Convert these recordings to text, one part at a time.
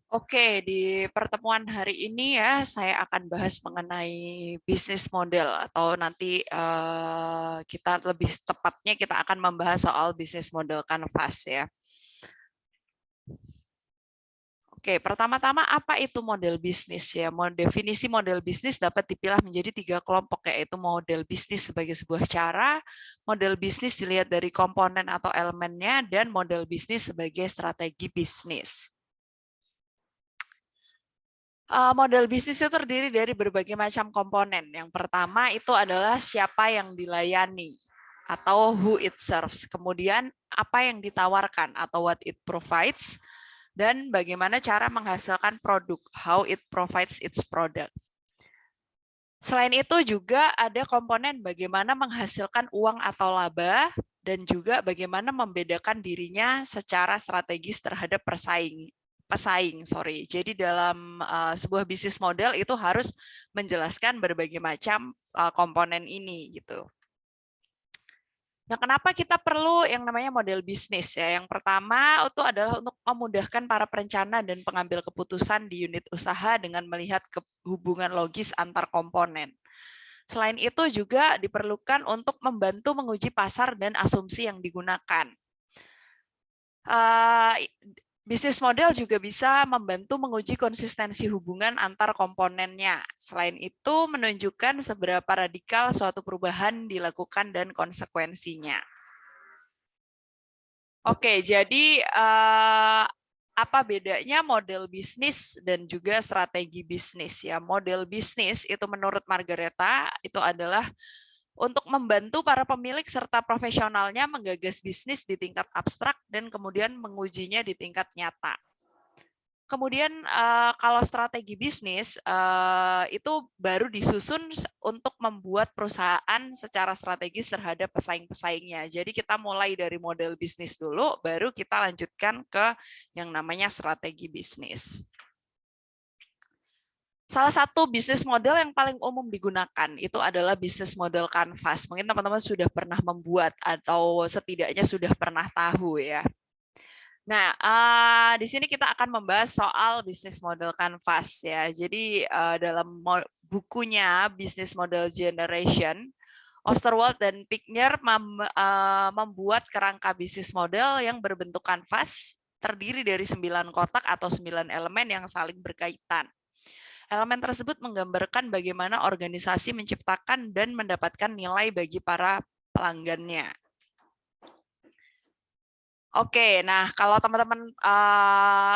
Oke, di pertemuan hari ini ya saya akan bahas mengenai bisnis model atau nanti kita lebih tepatnya kita akan membahas soal bisnis model Canvas ya. Oke, pertama-tama apa itu model bisnis ya? Definisi model bisnis dapat dipilah menjadi 3 kelompok, yaitu model bisnis sebagai sebuah cara, model bisnis dilihat dari komponen atau elemennya, dan model bisnis sebagai strategi bisnis. Model bisnis itu terdiri dari berbagai macam komponen. Yang pertama itu adalah siapa yang dilayani atau who it serves. Kemudian apa yang ditawarkan atau what it provides, dan bagaimana cara menghasilkan produk, how it provides its product. Selain itu juga ada komponen bagaimana menghasilkan uang atau laba, dan juga bagaimana membedakan dirinya secara strategis terhadap pesaing. Jadi dalam sebuah bisnis model itu harus menjelaskan berbagai macam komponen ini gitu. Nah, kenapa kita perlu yang namanya model bisnis ya? Yang pertama itu adalah untuk memudahkan para perencana dan pengambil keputusan di unit usaha dengan melihat hubungan logis antar komponen. Selain itu juga diperlukan untuk membantu menguji pasar dan asumsi yang digunakan. Bisnis model juga bisa membantu menguji konsistensi hubungan antar komponennya. Selain itu, menunjukkan seberapa radikal suatu perubahan dilakukan dan konsekuensinya. Oke, jadi apa bedanya model bisnis dan juga strategi bisnis ya? Model bisnis itu menurut Margareta itu adalah untuk membantu para pemilik serta profesionalnya menggagas bisnis di tingkat abstrak dan kemudian mengujinya di tingkat nyata. Kemudian kalau strategi bisnis itu baru disusun untuk membuat perusahaan secara strategis terhadap pesaing-pesaingnya. Jadi kita mulai dari model bisnis dulu, baru kita lanjutkan ke yang namanya strategi bisnis. Salah satu bisnis model yang paling umum digunakan itu adalah bisnis model Canvas. Mungkin teman-teman sudah pernah membuat atau setidaknya sudah pernah tahu ya. Nah, di sini kita akan membahas soal bisnis model Canvas ya. Jadi dalam bukunya Business Model Generation, Osterwald dan Pickner membuat kerangka bisnis model yang berbentuk kanvas terdiri dari 9 kotak atau 9 elemen yang saling berkaitan. Elemen tersebut menggambarkan bagaimana organisasi menciptakan dan mendapatkan nilai bagi para pelanggannya. Oke, nah kalau teman-teman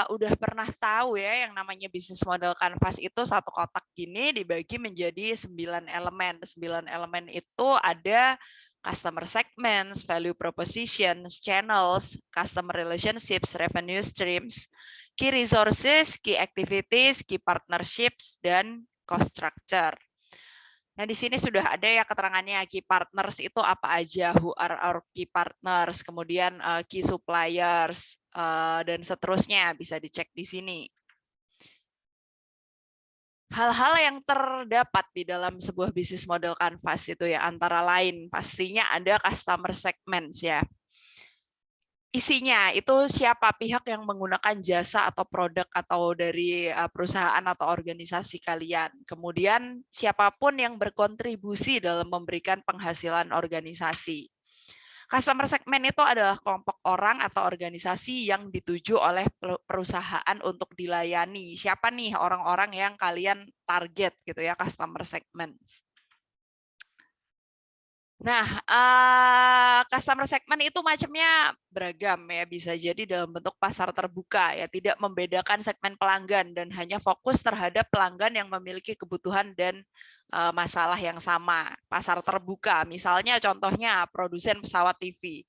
udah pernah tahu ya yang namanya bisnis model Canvas itu satu kotak gini dibagi menjadi 9 elemen. 9 elemen itu ada customer segments, value propositions, channels, customer relationships, revenue streams, key resources, key activities, key partnerships, dan cost structure. Nah, di sini sudah ada ya keterangannya key partners itu apa aja, who are our key partners, kemudian key suppliers, dan seterusnya bisa dicek di sini. Hal-hal yang terdapat di dalam sebuah bisnis model Canvas itu ya antara lain pastinya ada customer segments ya. Isinya itu siapa pihak yang menggunakan jasa atau produk atau dari perusahaan atau organisasi kalian. Kemudian siapapun yang berkontribusi dalam memberikan penghasilan organisasi. Customer segment itu adalah kelompok orang atau organisasi yang dituju oleh perusahaan untuk dilayani. Siapa nih orang-orang yang kalian target gitu ya, customer segment. Nah, customer segment itu macamnya beragam ya, bisa jadi dalam bentuk pasar terbuka ya, tidak membedakan segmen pelanggan dan hanya fokus terhadap pelanggan yang memiliki kebutuhan dan masalah yang sama. Pasar terbuka, misalnya contohnya produsen pesawat TV.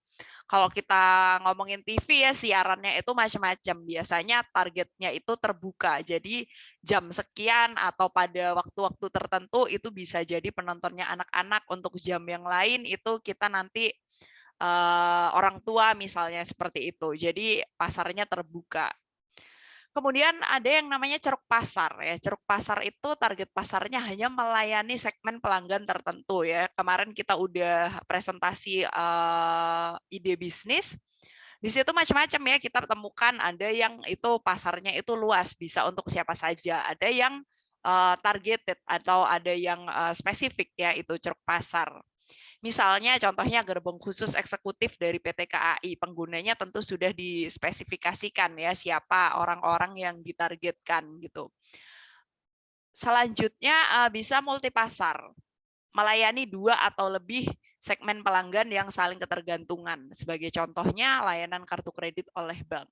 Kalau kita ngomongin TV ya siarannya itu macam-macam. Biasanya targetnya itu terbuka. Jadi jam sekian atau pada waktu-waktu tertentu itu bisa jadi penontonnya anak-anak, untuk jam yang lain itu kita nanti orang tua misalnya seperti itu. Jadi pasarnya terbuka. Kemudian ada yang namanya ceruk pasar ya. Ceruk pasar itu target pasarnya hanya melayani segmen pelanggan tertentu ya. Kemarin kita udah presentasi ide bisnis. Di situ macam-macam ya kita temukan, ada yang itu pasarnya itu luas, bisa untuk siapa saja, ada yang targeted atau ada yang spesifik ya itu ceruk pasar. Misalnya contohnya gerbong khusus eksekutif dari PT KAI, penggunanya tentu sudah dispesifikasikan ya siapa orang-orang yang ditargetkan gitu. Selanjutnya bisa multipasar, melayani 2 atau lebih segmen pelanggan yang saling ketergantungan. Sebagai contohnya layanan kartu kredit oleh bank.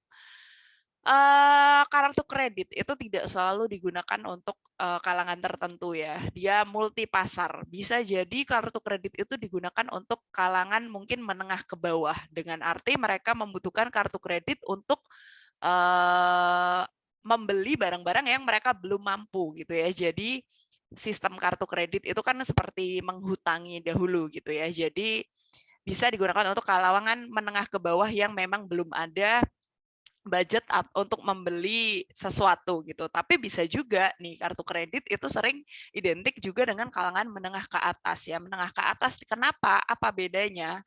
Kartu kredit itu tidak selalu digunakan untuk kalangan tertentu ya. Dia multi pasar. Bisa jadi kartu kredit itu digunakan untuk kalangan mungkin menengah ke bawah. Dengan arti mereka membutuhkan kartu kredit untuk membeli barang-barang yang mereka belum mampu gitu ya. Jadi sistem kartu kredit itu kan seperti menghutangi dahulu gitu ya. Jadi bisa digunakan untuk kalangan menengah ke bawah yang memang belum ada budget untuk membeli sesuatu gitu. Tapi bisa juga nih kartu kredit itu sering identik juga dengan kalangan menengah ke atas ya. Menengah ke atas kenapa? Apa bedanya?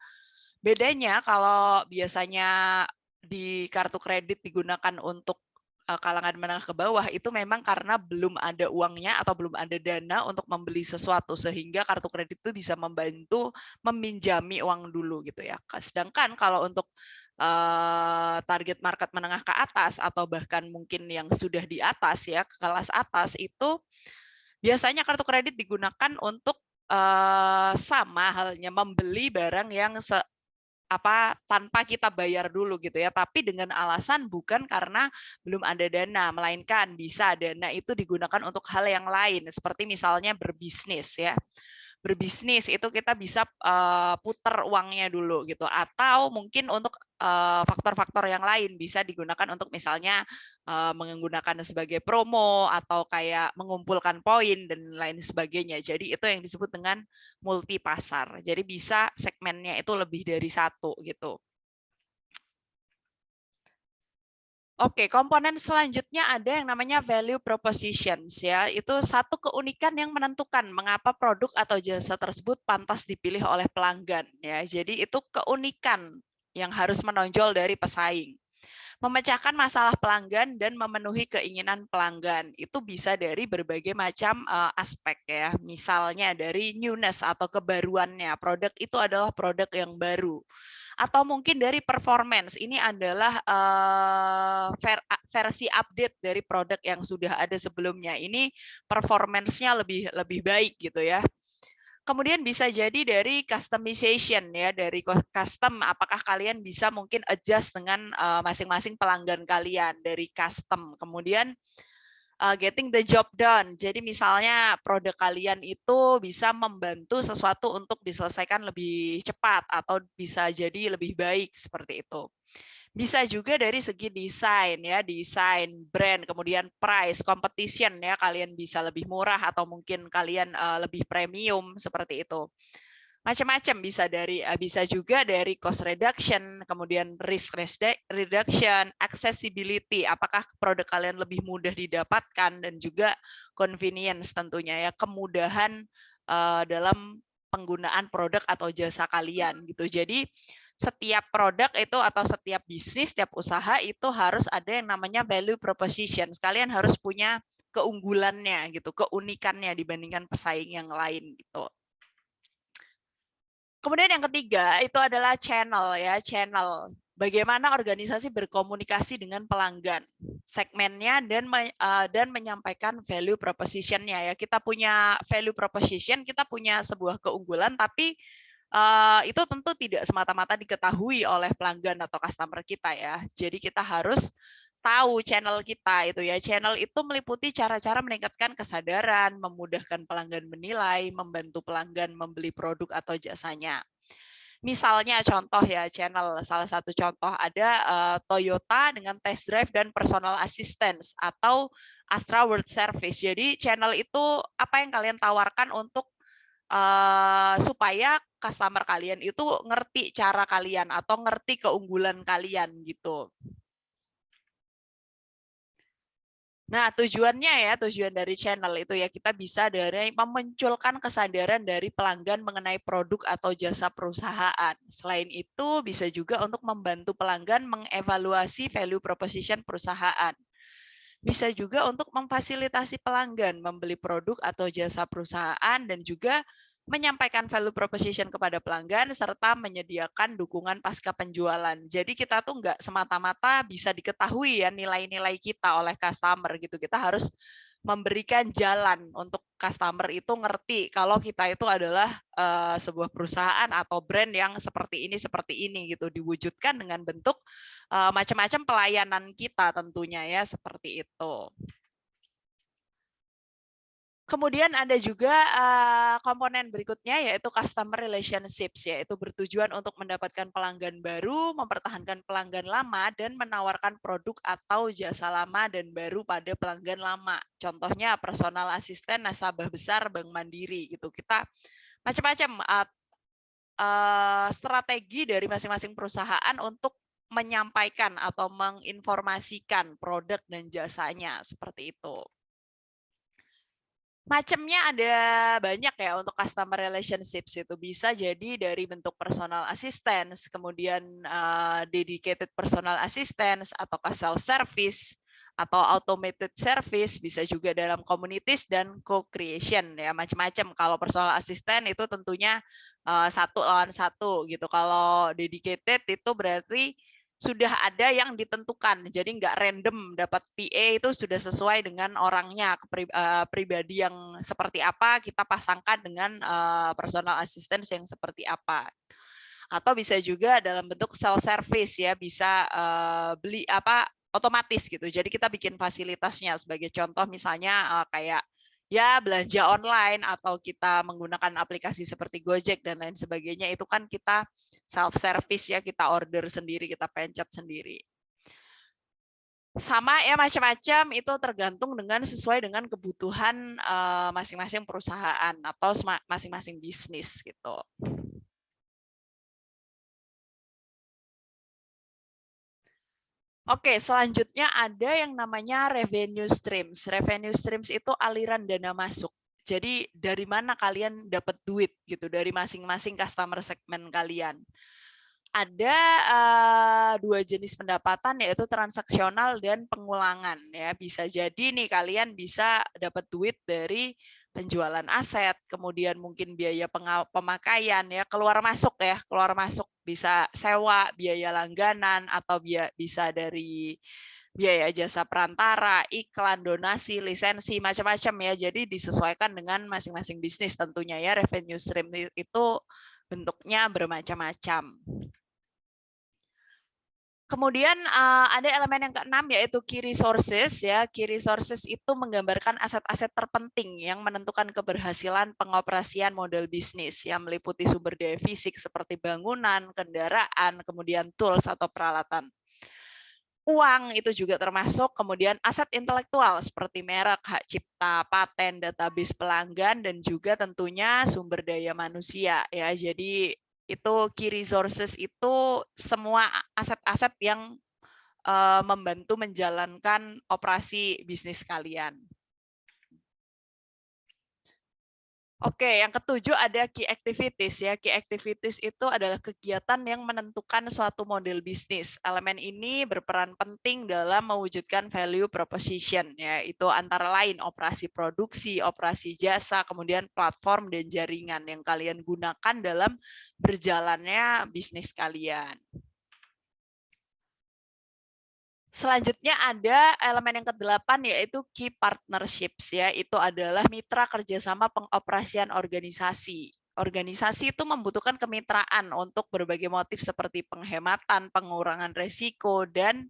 Bedanya kalau biasanya di kartu kredit digunakan untuk kalangan menengah ke bawah itu memang karena belum ada uangnya atau belum ada dana untuk membeli sesuatu sehingga kartu kredit itu bisa membantu meminjami uang dulu gitu ya. Sedangkan kalau untuk target market menengah ke atas atau bahkan mungkin yang sudah di atas ya, kelas atas itu biasanya kartu kredit digunakan untuk sama halnya membeli barang yang tanpa kita bayar dulu gitu ya, tapi dengan alasan bukan karena belum ada dana, melainkan bisa dana itu digunakan untuk hal yang lain seperti misalnya berbisnis ya. Berbisnis itu kita bisa putar uangnya dulu gitu, atau mungkin untuk faktor-faktor yang lain bisa digunakan untuk misalnya menggunakan sebagai promo atau kayak mengumpulkan poin dan lain sebagainya. Jadi itu yang disebut dengan multi pasar. Jadi bisa segmennya itu lebih dari satu gitu. Oke, komponen selanjutnya ada yang namanya value propositions ya. Itu satu keunikan yang menentukan mengapa produk atau jasa tersebut pantas dipilih oleh pelanggan ya. Jadi itu keunikan yang harus menonjol dari pesaing. Memecahkan masalah pelanggan dan memenuhi keinginan pelanggan. Itu bisa dari berbagai macam aspek ya. Misalnya dari newness atau kebaruannya. Produk itu adalah produk yang baru. Atau mungkin dari performance, ini adalah versi update dari produk yang sudah ada sebelumnya. Ini performance-nya lebih baik gitu ya. Kemudian bisa jadi dari customization ya, dari custom, apakah kalian bisa mungkin adjust dengan masing-masing pelanggan kalian dari custom. Kemudian getting the job done. Jadi misalnya produk kalian itu bisa membantu sesuatu untuk diselesaikan lebih cepat atau bisa jadi lebih baik seperti itu. Bisa juga dari segi desain ya, desain, brand, kemudian price, competition ya, kalian bisa lebih murah atau mungkin kalian lebih premium seperti itu. Macam-macam bisa juga dari cost reduction, kemudian risk reduction, accessibility, apakah produk kalian lebih mudah didapatkan dan juga convenience tentunya ya, kemudahan dalam penggunaan produk atau jasa kalian gitu. Jadi setiap produk itu atau setiap bisnis, setiap usaha itu harus ada yang namanya value proposition. Kalian harus punya keunggulannya gitu, keunikannya dibandingkan pesaing yang lain gitu. Kemudian yang ketiga itu adalah channel ya, channel. Bagaimana organisasi berkomunikasi dengan pelanggan, segmennya dan menyampaikan value proposition-nya ya. Kita punya value proposition, kita punya sebuah keunggulan, tapi itu tentu tidak semata-mata diketahui oleh pelanggan atau customer kita ya. Jadi kita harus tahu channel kita itu ya. Channel itu meliputi cara-cara meningkatkan kesadaran, memudahkan pelanggan menilai, membantu pelanggan membeli produk atau jasanya. Misalnya contoh ya channel, salah satu contoh ada Toyota dengan test drive dan personal assistance atau Astra World Service. Jadi channel itu apa yang kalian tawarkan untuk supaya customer kalian itu ngerti cara kalian atau ngerti keunggulan kalian gitu. Nah, tujuan dari channel itu ya kita bisa dari memunculkan kesadaran dari pelanggan mengenai produk atau jasa perusahaan. Selain itu bisa juga untuk membantu pelanggan mengevaluasi value proposition perusahaan. Bisa juga untuk memfasilitasi pelanggan membeli produk atau jasa perusahaan dan juga menyampaikan value proposition kepada pelanggan serta menyediakan dukungan pasca penjualan. Jadi kita tuh nggak semata-mata bisa diketahui ya nilai-nilai kita oleh customer gitu. Kita harus memberikan jalan untuk customer itu ngerti kalau kita itu adalah sebuah perusahaan atau brand yang seperti ini gitu, diwujudkan dengan bentuk macam-macam pelayanan kita tentunya ya seperti itu. Kemudian ada juga komponen berikutnya yaitu customer relationships, yaitu bertujuan untuk mendapatkan pelanggan baru, mempertahankan pelanggan lama, dan menawarkan produk atau jasa lama dan baru pada pelanggan lama. Contohnya personal assistant nasabah besar Bank Mandiri gitu. Kita macam-macam strategi dari masing-masing perusahaan untuk menyampaikan atau menginformasikan produk dan jasanya seperti itu. Macamnya ada banyak ya untuk customer relationships itu bisa jadi dari bentuk personal assistance, kemudian dedicated personal assistance atau self service atau automated service, bisa juga dalam communities dan co-creation ya macam-macam. Kalau personal assistant itu tentunya satu lawan satu gitu. Kalau dedicated itu berarti sudah ada yang ditentukan, jadi nggak random dapat PA itu sudah sesuai dengan orangnya, pribadi yang seperti apa kita pasangkan dengan personal assistance yang seperti apa. Atau bisa juga dalam bentuk self service ya, bisa beli apa otomatis gitu. Jadi kita bikin fasilitasnya sebagai contoh misalnya kayak ya belanja online atau kita menggunakan aplikasi seperti Gojek dan lain sebagainya, itu kan kita self service ya, kita order sendiri, kita pencet sendiri. Sama ya macam-macam itu tergantung dengan sesuai dengan kebutuhan masing-masing perusahaan atau masing-masing bisnis gitu. Oke, selanjutnya ada yang namanya revenue streams. Revenue streams itu aliran dana masuk. Jadi dari mana kalian dapat duit gitu dari masing-masing customer segmen kalian. Ada dua jenis pendapatan yaitu transaksional dan pengulangan ya. Bisa jadi nih kalian bisa dapat duit dari penjualan aset, kemudian mungkin biaya pemakaian ya, keluar masuk bisa sewa, biaya langganan atau bisa dari biaya jasa perantara, iklan, donasi, lisensi, macam-macam ya. Jadi disesuaikan dengan masing-masing bisnis tentunya ya. Revenue stream itu bentuknya bermacam-macam. Kemudian ada elemen yang keenam yaitu key resources ya. Key resources itu menggambarkan aset-aset terpenting yang menentukan keberhasilan pengoperasian model bisnis yang meliputi sumber daya fisik seperti bangunan, kendaraan, kemudian tools atau peralatan. Uang itu juga termasuk, kemudian aset intelektual seperti merek, hak cipta, paten, database pelanggan, dan juga tentunya sumber daya manusia ya. Jadi itu key resources itu semua aset-aset yang membantu menjalankan operasi bisnis kalian. Oke, yang ketujuh ada key activities ya. Key activities itu adalah kegiatan yang menentukan suatu model bisnis. Elemen ini berperan penting dalam mewujudkan value proposition ya. Itu antara lain operasi produksi, operasi jasa, kemudian platform dan jaringan yang kalian gunakan dalam berjalannya bisnis kalian. Selanjutnya ada elemen yang ke-8 yaitu key partnerships ya. Itu adalah mitra kerjasama pengoperasian organisasi. Organisasi itu membutuhkan kemitraan untuk berbagai motif seperti penghematan, pengurangan resiko, dan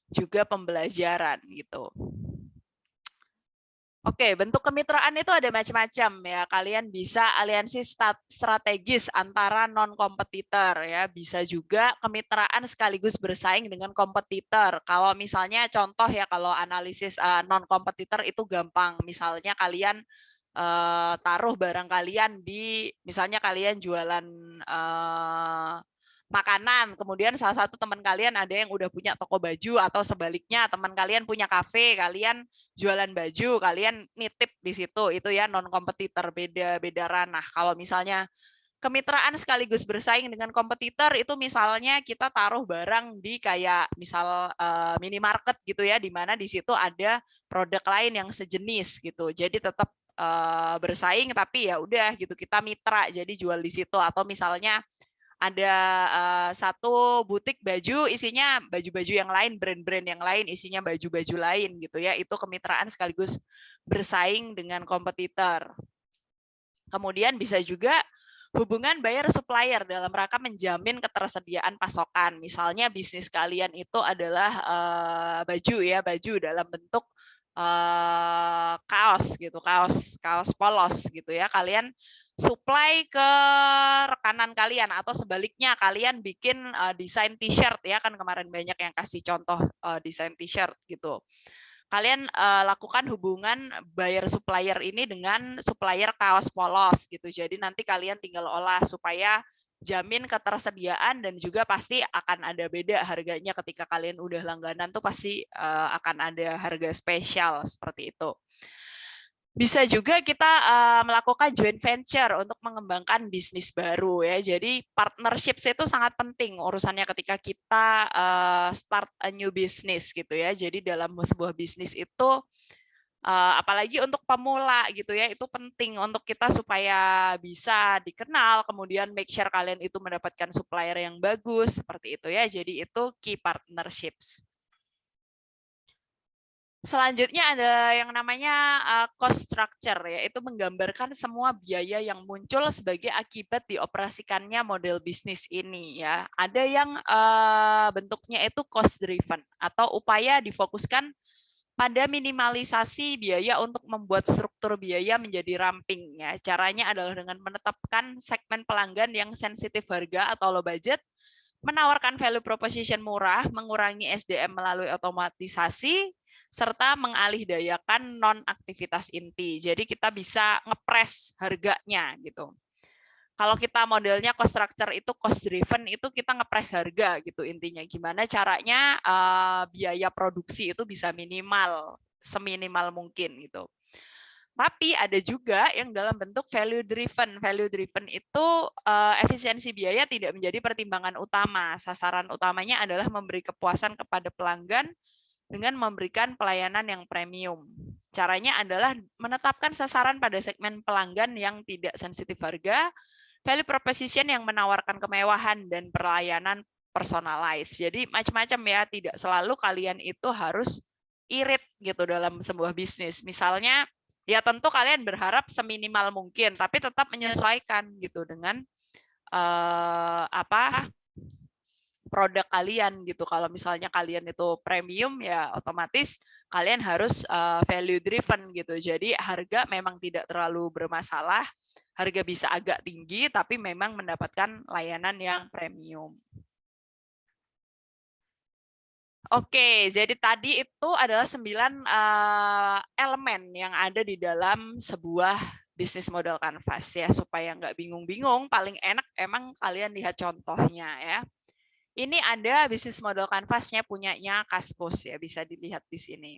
juga pembelajaran gitu. Oke, bentuk kemitraan itu ada macam-macam ya. Kalian bisa aliansi strategis antara non-kompetitor ya. Bisa juga kemitraan sekaligus bersaing dengan kompetitor. Kalau misalnya contoh ya, kalau analisis non-kompetitor itu gampang. Misalnya kalian taruh barang kalian di, misalnya kalian jualan makanan, kemudian salah satu teman kalian ada yang udah punya toko baju, atau sebaliknya teman kalian punya kafe, kalian jualan baju, kalian nitip di situ, itu ya non kompetitor, beda ranah. Kalau misalnya kemitraan sekaligus bersaing dengan kompetitor itu misalnya kita taruh barang di kayak misal minimarket gitu ya, di mana di situ ada produk lain yang sejenis gitu. Jadi tetap bersaing tapi ya udah gitu, kita mitra jadi jual di situ. Atau misalnya ada satu butik baju isinya baju-baju yang lain, brand-brand yang lain isinya baju-baju lain gitu ya, itu kemitraan sekaligus bersaing dengan kompetitor. Kemudian bisa juga hubungan buyer supplier dalam rangka menjamin ketersediaan pasokan. Misalnya bisnis kalian itu adalah baju ya, baju dalam bentuk kaos gitu, kaos polos gitu ya. Kalian supply ke rekanan kalian, atau sebaliknya kalian bikin desain t-shirt ya, kan kemarin banyak yang kasih contoh desain t-shirt gitu. Kalian lakukan hubungan buyer supplier ini dengan supplier kaos polos gitu. Jadi nanti kalian tinggal olah supaya jamin ketersediaan, dan juga pasti akan ada beda harganya ketika kalian udah langganan tuh pasti akan ada harga spesial seperti itu. Bisa juga kita melakukan joint venture untuk mengembangkan bisnis baru ya. Jadi partnership itu sangat penting urusannya ketika kita start a new business gitu ya. Jadi dalam sebuah bisnis itu apalagi untuk pemula gitu ya, itu penting untuk kita supaya bisa dikenal, kemudian make sure kalian itu mendapatkan supplier yang bagus seperti itu ya. Jadi itu key partnerships. Selanjutnya ada yang namanya cost structure, yaitu menggambarkan semua biaya yang muncul sebagai akibat dioperasikannya model bisnis ini ya. Ada yang bentuknya itu cost driven atau upaya difokuskan pada minimalisasi biaya untuk membuat struktur biaya menjadi ramping ya. Caranya adalah dengan menetapkan segmen pelanggan yang sensitif harga atau low budget, menawarkan value proposition murah, mengurangi SDM melalui otomatisasi, serta mengalihdayakan non-aktivitas inti. Jadi kita bisa ngepres harganya gitu. Kalau kita modelnya cost structure itu cost driven, itu kita ngepres harga gitu intinya. Gimana caranya biaya produksi itu bisa minimal, seminimal mungkin gitu. Tapi ada juga yang dalam bentuk value driven. Value driven itu efisiensi biaya tidak menjadi pertimbangan utama. Sasaran utamanya adalah memberi kepuasan kepada pelanggan dengan memberikan pelayanan yang premium. Caranya adalah menetapkan sasaran pada segmen pelanggan yang tidak sensitif harga, value proposition yang menawarkan kemewahan dan pelayanan personalized. Jadi macam-macam ya, tidak selalu kalian itu harus irit gitu dalam sebuah bisnis. Misalnya ya tentu kalian berharap seminimal mungkin, tapi tetap menyesuaikan gitu dengan produk kalian gitu. Kalau misalnya kalian itu premium ya otomatis kalian harus value driven gitu. Jadi harga memang tidak terlalu bermasalah, harga bisa agak tinggi tapi memang mendapatkan layanan yang premium. Oke, jadi tadi itu adalah 9 elemen yang ada di dalam sebuah bisnis model Canvas ya, supaya nggak bingung-bingung. Paling enak emang kalian lihat contohnya ya. Ini ada bisnis model Canvas-nya punyanya Kaskus ya, bisa dilihat di sini.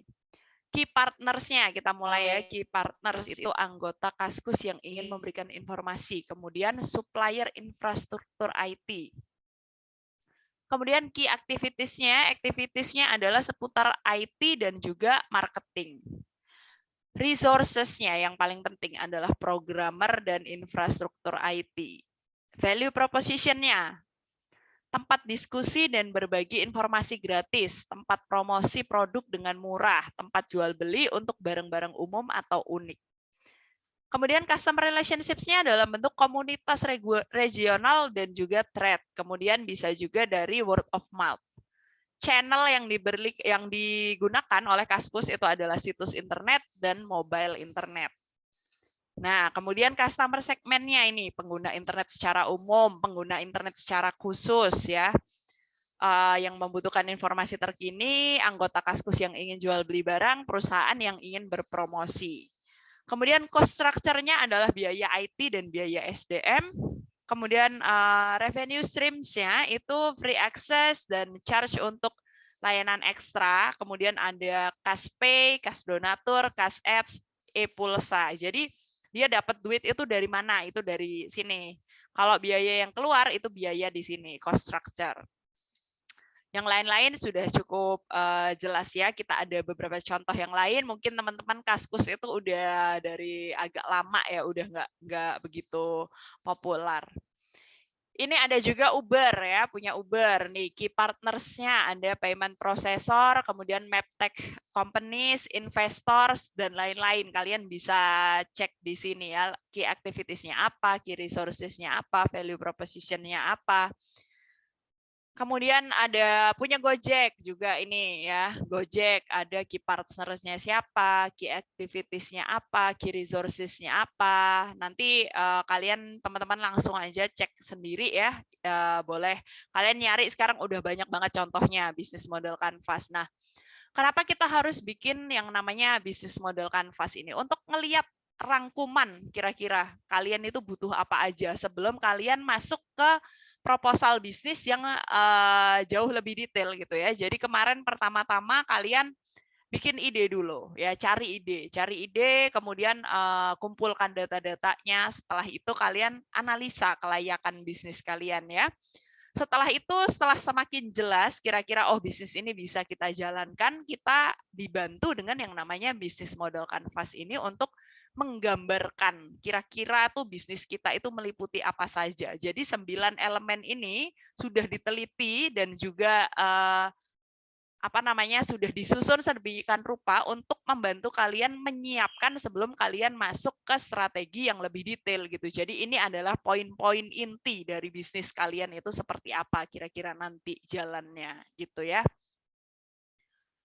Key partners-nya kita mulai ya. Key partners itu anggota Kaskus yang ingin memberikan informasi. Kemudian supplier infrastruktur IT. Kemudian key activities-nya adalah seputar IT dan juga marketing. Resources-nya yang paling penting adalah programmer dan infrastruktur IT. Value proposition-nya, tempat diskusi dan berbagi informasi gratis, tempat promosi produk dengan murah, tempat jual beli untuk barang-barang umum atau unik. Kemudian customer relationship-nya dalam bentuk komunitas regional dan juga thread. Kemudian bisa juga dari word of mouth. Channel yang digunakan oleh Kaskus itu adalah situs internet dan mobile internet. Nah, kemudian customer segmennya ini pengguna internet secara umum, pengguna internet secara khusus ya. Yang membutuhkan informasi terkini, anggota Kaskus yang ingin jual beli barang, perusahaan yang ingin berpromosi. Kemudian cost structure-nya adalah biaya IT dan biaya SDM. Kemudian revenue streams-nya itu free access dan charge untuk layanan ekstra. Kemudian ada cash pay, cash donatur, cash apps, e-pulsa. Jadi dia dapat duit itu dari mana? Itu dari sini. Kalau biaya yang keluar itu biaya di sini, cost structure. Yang lain-lain sudah cukup jelas ya. Kita ada beberapa contoh yang lain. Mungkin teman-teman Kaskus itu udah dari agak lama ya, udah nggak begitu populer. Ini ada juga Uber ya, punya Uber nih, key partners-nya ada payment processor, kemudian maptech companies, investors dan lain-lain. Kalian bisa cek di sini ya, key activities-nya apa, key resources-nya apa, value proposition-nya apa. Kemudian ada punya Gojek juga ini ya, Gojek ada key partners-nya siapa, key activities-nya apa, key resources-nya apa. Nanti kalian teman-teman langsung aja cek sendiri ya, boleh. Kalian nyari sekarang udah banyak banget contohnya bisnis model Canvas. Nah, kenapa kita harus bikin yang namanya bisnis model Canvas ini? Untuk ngelihat rangkuman kira-kira kalian itu butuh apa aja sebelum kalian masuk ke proposal bisnis yang jauh lebih detail gitu ya. Jadi kemarin pertama-tama kalian bikin ide dulu ya, cari ide, kemudian kumpulkan data-datanya. Setelah itu kalian analisa kelayakan bisnis kalian ya. Setelah itu, setelah semakin jelas kira-kira oh bisnis ini bisa kita jalankan, kita dibantu dengan yang namanya bisnis model Canvas ini untuk menggambarkan kira-kira tuh bisnis kita itu meliputi apa saja. Jadi 9 elemen ini sudah diteliti dan juga sudah disusun sedemikian rupa untuk membantu kalian menyiapkan sebelum kalian masuk ke strategi yang lebih detail gitu. Jadi ini adalah poin-poin inti dari bisnis kalian itu seperti apa kira-kira nanti jalannya gitu ya.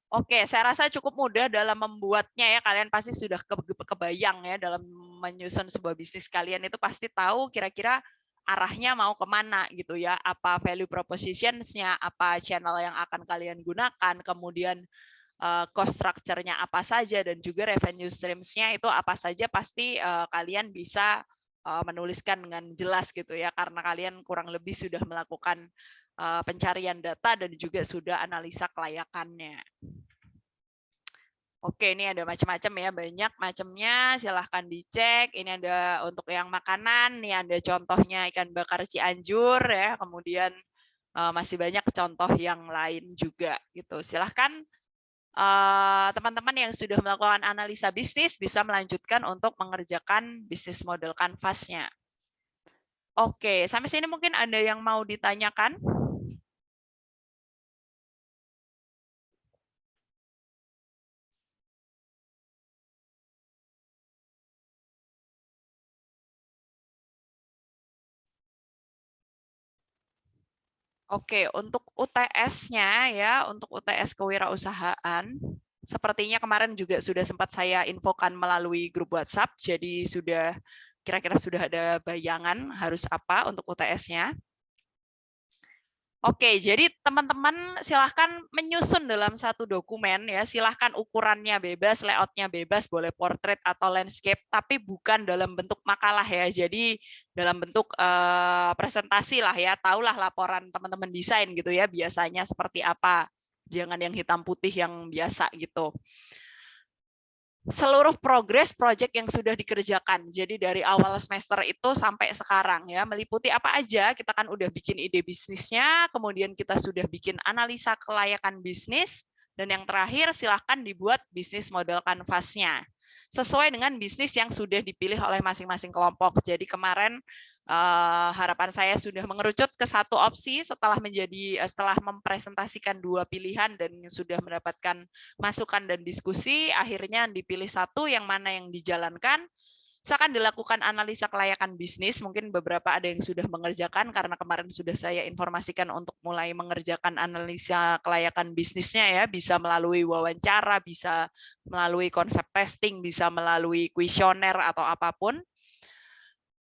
Oke, saya rasa cukup mudah dalam membuatnya ya. Kalian pasti sudah kebayang ya dalam menyusun sebuah bisnis kalian itu pasti tahu kira-kira arahnya mau kemana gitu ya, apa value propositions-nya, apa channel yang akan kalian gunakan, kemudian cost structure-nya apa saja, dan juga revenue streams-nya itu apa saja, pasti kalian bisa menuliskan dengan jelas gitu ya, karena kalian kurang lebih sudah melakukan pencarian data dan juga sudah analisa kelayakannya. Oke, ini ada macam-macam ya, banyak macamnya, silahkan dicek. Ini ada untuk yang makanan, ini ada contohnya ikan bakar Cianjur ya, kemudian masih banyak contoh yang lain juga gitu. Silahkan teman-teman yang sudah melakukan analisa bisnis bisa melanjutkan untuk mengerjakan bisnis model Canvas-nya. Oke, sampai sini mungkin ada yang mau ditanyakan? Oke, untuk UTS-nya ya, untuk UTS kewirausahaan, sepertinya kemarin juga sudah sempat saya infokan melalui grup WhatsApp, jadi sudah kira-kira sudah ada bayangan harus apa untuk UTS-nya. Oke, jadi teman-teman silahkan menyusun dalam satu dokumen ya, silahkan ukurannya bebas, layoutnya bebas, boleh portrait atau landscape, tapi bukan dalam bentuk makalah ya, jadi dalam bentuk presentasi lah ya, tahulah laporan teman-teman desain gitu ya, biasanya seperti apa, jangan yang hitam putih yang biasa gitu. Seluruh progres proyek yang sudah dikerjakan. Jadi dari awal semester itu sampai sekarang ya, meliputi apa aja, kita kan udah bikin ide bisnisnya, kemudian kita sudah bikin analisa kelayakan bisnis, dan yang terakhir silahkan dibuat bisnis model kanvasnya. Sesuai dengan bisnis yang sudah dipilih oleh masing-masing kelompok. Jadi kemarin harapan saya sudah mengerucut ke satu opsi setelah mempresentasikan dua pilihan dan sudah mendapatkan masukan dan diskusi, akhirnya dipilih satu yang mana yang dijalankan. Seakan dilakukan analisa kelayakan bisnis, mungkin beberapa ada yang sudah mengerjakan karena kemarin sudah saya informasikan untuk mulai mengerjakan analisa kelayakan bisnisnya ya, bisa melalui wawancara, bisa melalui konsep testing, bisa melalui kuesioner atau apapun.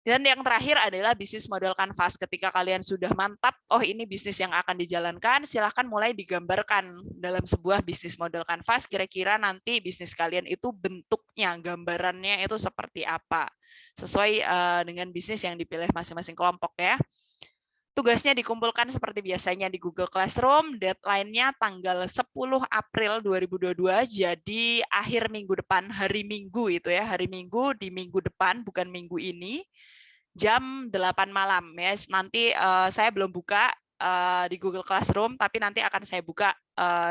Dan yang terakhir adalah bisnis model kanvas. Ketika kalian sudah mantap, oh ini bisnis yang akan dijalankan, silahkan mulai digambarkan dalam sebuah bisnis model kanvas, kira-kira nanti bisnis kalian itu bentuknya, gambarannya itu seperti apa. Sesuai dengan bisnis yang dipilih masing-masing kelompok ya. Tugasnya dikumpulkan seperti biasanya di Google Classroom, deadline-nya tanggal 10 April 2022, jadi akhir minggu depan, hari Minggu itu ya, hari Minggu di minggu depan, bukan minggu ini, jam 8 malam ya. Nanti saya belum buka di Google Classroom, tapi nanti akan saya buka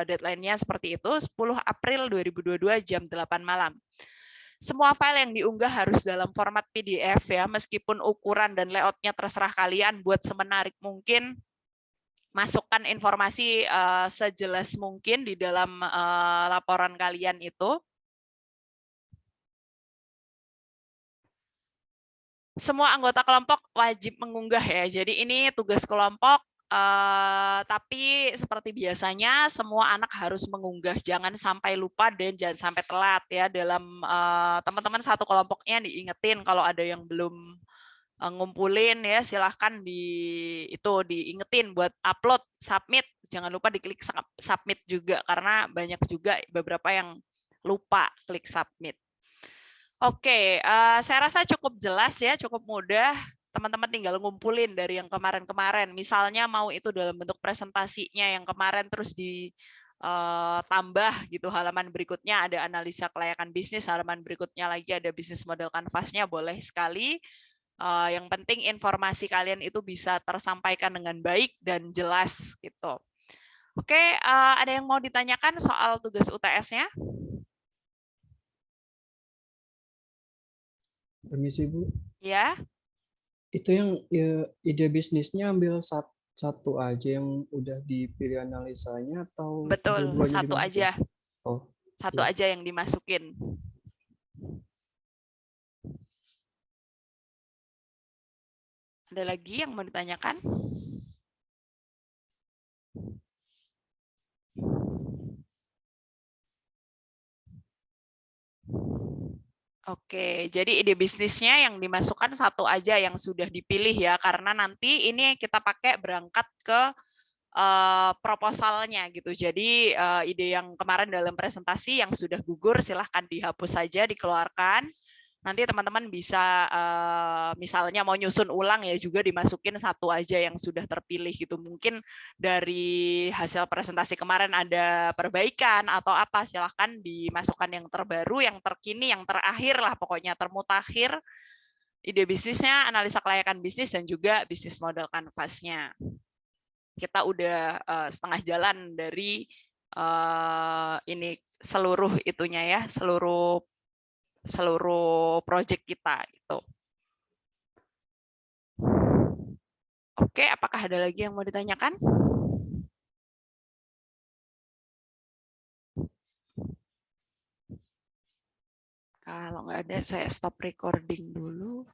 deadline-nya seperti itu, 10 April 2022 jam 8 malam. Semua file yang diunggah harus dalam format PDF ya, meskipun ukuran dan layout-nya terserah kalian, buat semenarik mungkin, masukkan informasi sejelas mungkin di dalam laporan kalian itu. Semua anggota kelompok wajib mengunggah ya, jadi ini tugas kelompok. Tapi seperti biasanya semua anak harus mengunggah, jangan sampai lupa dan jangan sampai telat ya. Dalam teman-teman satu kelompoknya diingetin kalau ada yang belum ngumpulin ya, silahkan diingetin buat upload, submit. Jangan lupa diklik submit juga karena banyak juga beberapa yang lupa klik submit. Oke, saya rasa cukup jelas ya, cukup mudah. Teman-teman tinggal ngumpulin dari yang kemarin-kemarin. Misalnya mau itu dalam bentuk presentasinya yang kemarin terus ditambah gitu, halaman berikutnya ada analisa kelayakan bisnis, halaman berikutnya lagi ada bisnis model kanvasnya, boleh sekali. Yang penting informasi kalian itu bisa tersampaikan dengan baik dan jelas gitu. Oke, ada yang mau ditanyakan soal tugas UTS-nya? Permisi Bu. Ya. Itu yang ya, ide bisnisnya ambil satu aja yang udah dipilih analisanya atau Betul, dua-duanya satu dimasukin? aja. Oh, Satu ya. aja yang dimasukin. Ada lagi yang mau ditanyakan? Oke, jadi ide bisnisnya yang dimasukkan satu aja yang sudah dipilih ya, karena nanti ini kita pakai berangkat ke proposalnya gitu. Jadi ide yang kemarin dalam presentasi yang sudah gugur silahkan dihapus saja, dikeluarkan. Nanti teman-teman bisa misalnya mau nyusun ulang ya juga dimasukin satu aja yang sudah terpilih gitu. Mungkin dari hasil presentasi kemarin ada perbaikan atau apa, silahkan dimasukkan yang terbaru, yang terkini, yang terakhir lah pokoknya, termutakhir ide bisnisnya, analisa kelayakan bisnis, dan juga bisnis model kanvasnya. Kita udah setengah jalan dari ini seluruh itunya ya, seluruh proyek kita gitu. Oke, apakah ada lagi yang mau ditanyakan? Kalau nggak ada, saya stop recording dulu.